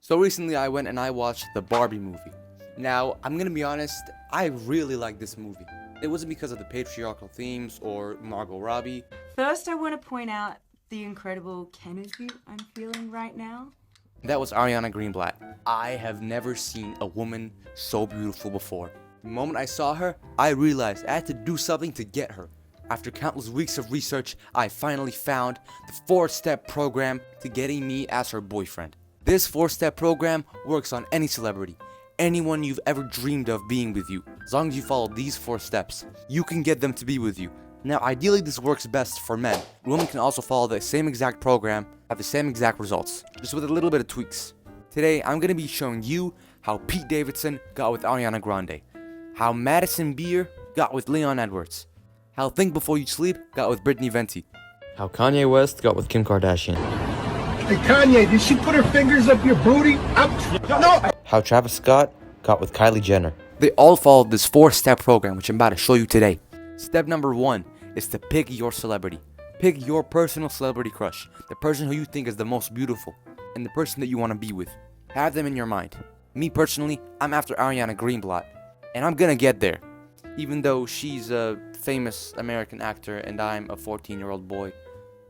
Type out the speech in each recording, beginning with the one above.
So recently I went and I watched the Barbie movie. Now, I'm gonna be honest, I really like this movie. It wasn't because of the patriarchal themes or Margot Robbie. First, I want to point out the incredible chemistry I'm feeling right now. That was Ariana Greenblatt. I have never seen a woman so beautiful before. The moment I saw her, I realized I had to do something to get her. After countless weeks of research, I finally found the 4-step program to getting me as her boyfriend. This 4-step program works on any celebrity, anyone you've ever dreamed of being with you. As long as you follow these 4 steps, you can get them to be with you. Now, ideally this works best for men. Women can also follow the same exact program, have the same exact results, just with a little bit of tweaks. Today, I'm going to be showing you how Pete Davidson got with Ariana Grande, how Madison Beer got with Leon Edwards, how Think Before You Sleep got with Brittany Venti, how Kanye West got with Kim Kardashian, Hey Kanye, did she put her fingers up your booty? No! how Travis Scott got with Kylie Jenner. They all followed this 4-step program, which I'm about to show you today. Step number 1 is to pick your celebrity. Pick your personal celebrity crush, the person who you think is the most beautiful, and the person that you want to be with. Have them in your mind. Me personally, I'm after Ariana Greenblatt, and I'm gonna get there. Even though she's a famous American actor and I'm a 14-year-old boy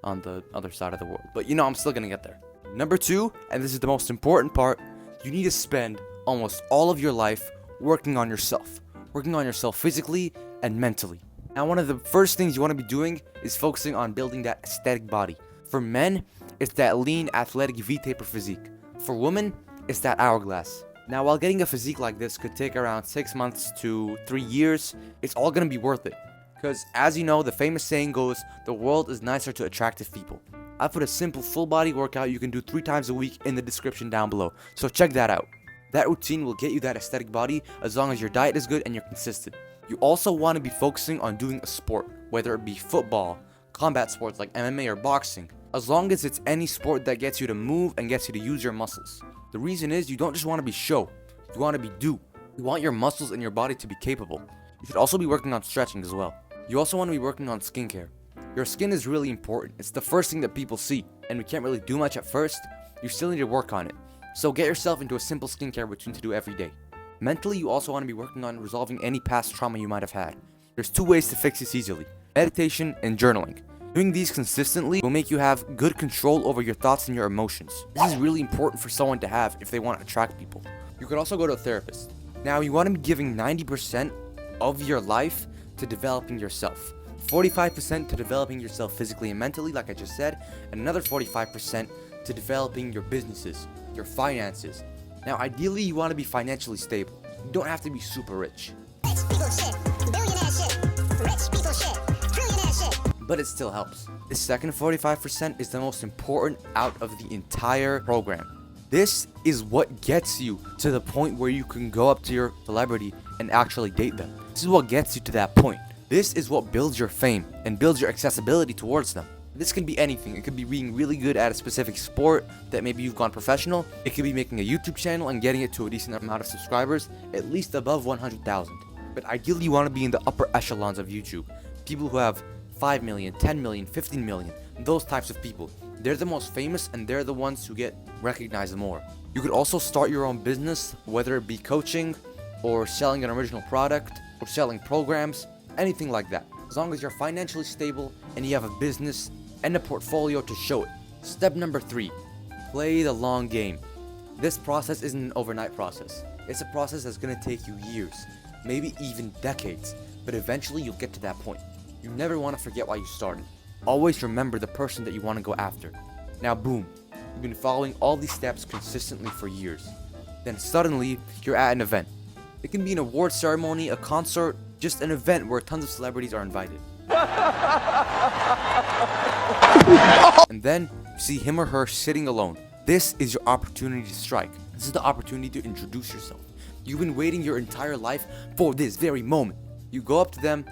on the other side of the world. But I'm still gonna get there. Number 2, and this is the most important part, you need to spend almost all of your life working on yourself. Working on yourself physically and mentally. Now, one of the first things you want to be doing is focusing on building that aesthetic body. For men, it's that lean, athletic V-taper physique. For women, it's that hourglass. Now, while getting a physique like this could take around 6 months to 3 years, it's all going to be worth it. Because, as you know, the famous saying goes, the world is nicer to attractive people. I put a simple full body workout you can do 3 times a week in the description down below, so check that out. That routine will get you that aesthetic body as long as your diet is good and you're consistent. You also want to be focusing on doing a sport, whether it be football, combat sports like MMA or boxing, as long as it's any sport that gets you to move and gets you to use your muscles. The reason is you don't just want to be show, you want to be do. You want your muscles and your body to be capable. You should also be working on stretching as well. You also want to be working on skincare. Your skin is really important. It's the first thing that people see, and we can't really do much at first. You still need to work on it. So get yourself into a simple skincare routine to do every day. Mentally, you also want to be working on resolving any past trauma you might have had. There's 2 ways to fix this easily: meditation and journaling. Doing these consistently will make you have good control over your thoughts and your emotions. This is really important for someone to have if they want to attract people. You could also go to a therapist. Now, you want to be giving 90% of your life to developing yourself. 45% to developing yourself physically and mentally, like I just said, and another 45% to developing your businesses, your finances. Now, ideally, you want to be financially stable. You don't have to be super rich. Rich people shit, billionaire shit, rich people shit, trillionaire shit. But it still helps. The second 45% is the most important out of the entire program. This is what gets you to the point where you can go up to your celebrity and actually date them. This is what gets you to that point. This is what builds your fame and builds your accessibility towards them. This can be anything. It could be being really good at a specific sport that maybe you've gone professional. It could be making a YouTube channel and getting it to a decent amount of subscribers, at least above 100,000. But ideally, you want to be in the upper echelons of YouTube. People who have 5 million, 10 million, 15 million, those types of people. They're the most famous and they're the ones who get recognized more. You could also start your own business, whether it be coaching or selling an original product or selling programs, anything like that. As long as you're financially stable and you have a business and a portfolio to show it. Step number 3, play the long game. This process isn't an overnight process. It's a process that's gonna take you years, maybe even decades, but eventually you'll get to that point. You never wanna forget why you started. Always remember the person that you wanna go after. Now boom, you've been following all these steps consistently for years. Then suddenly, you're at an event. It can be an award ceremony, a concert, just an event where tons of celebrities are invited. And then you see him or her sitting alone. This is your opportunity to strike. This is the opportunity to introduce yourself. You've been waiting your entire life for this very moment. You go up to them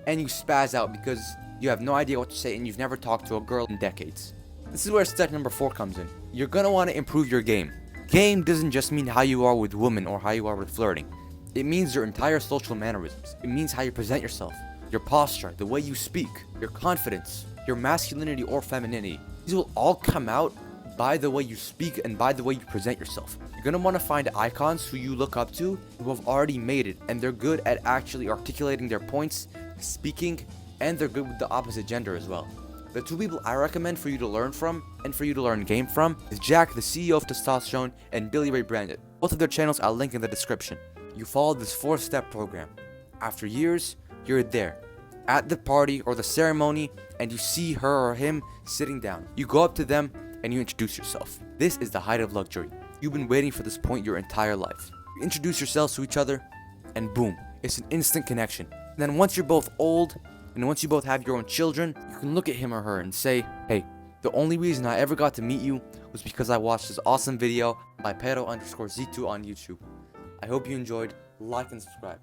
and you spaz out because you have no idea what to say and you've never talked to a girl in decades. This is where step number 4 comes in. You're gonna want to improve your game. Game doesn't just mean how you are with women or how you are with flirting. It means your entire social mannerisms. It means how you present yourself, your posture, the way you speak, your confidence, your masculinity or femininity. These will all come out by the way you speak and by the way you present yourself. You're gonna want to find icons who you look up to, who have already made it, and they're good at actually articulating their points, speaking, and they're good with the opposite gender as well. The two people I recommend for you to learn from and for you to learn game from is Jack, the CEO of Testosterone, and Billie Rae Brandt. Both of their channels I'll link in the description. You follow this 4-step program. After years, you're there, at the party or the ceremony, and you see her or him sitting down. You go up to them and you introduce yourself. This is the height of luxury. You've been waiting for this point your entire life. You introduce yourselves to each other, and boom, it's an instant connection. And then once you're both old, and once you both have your own children, you can look at him or her and say, hey, the only reason I ever got to meet you was because I watched this awesome video by Pero_Z2 on YouTube. I hope you enjoyed. Like and subscribe.